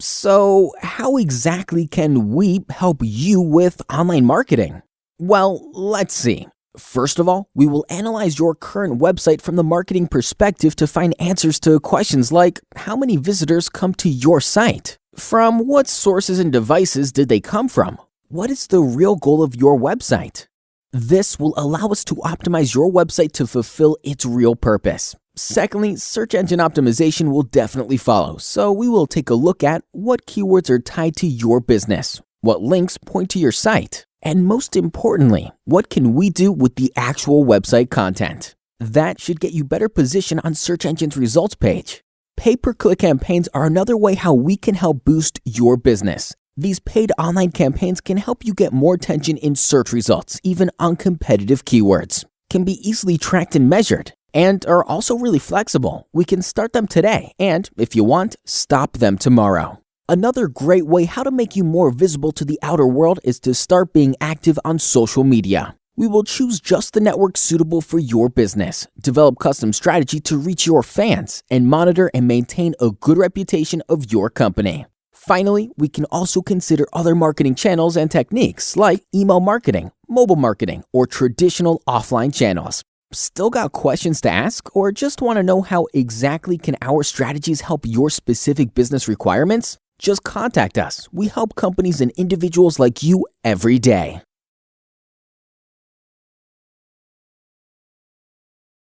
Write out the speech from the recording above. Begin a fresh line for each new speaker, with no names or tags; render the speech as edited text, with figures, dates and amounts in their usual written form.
So, how exactly can we help you with online marketing? Well, let's see. First of all, we will analyze your current website from the marketing perspective to find answers to questions like how many visitors come to your site? From what sources and devices did they come from? What is the real goal of your website? This will allow us to optimize your website to fulfill its real purpose. Secondly, search engine optimization will definitely follow, so we will take a look at what keywords are tied to your business, what links point to your site, and most importantly, what can we do with the actual website content? That should get you better position on search engine's results page. Pay-per-click campaigns are another way how we can help boost your business. These paid online campaigns can help you get more attention in search results, even on competitive keywords, can be easily tracked and measured, and are also really flexible. We can start them today, and if you want, stop them tomorrow. Another great way how to make you more visible to the outer world is to start being active on social media. We will choose just the network suitable for your business, develop custom strategy to reach your fans, and monitor and maintain a good reputation of your company. Finally, we can also consider other marketing channels and techniques like email marketing, mobile marketing, or traditional offline channels. Still got questions to ask or just want to know how exactly can our strategies help your specific business requirements? Just contact us. We help companies and individuals like you every day.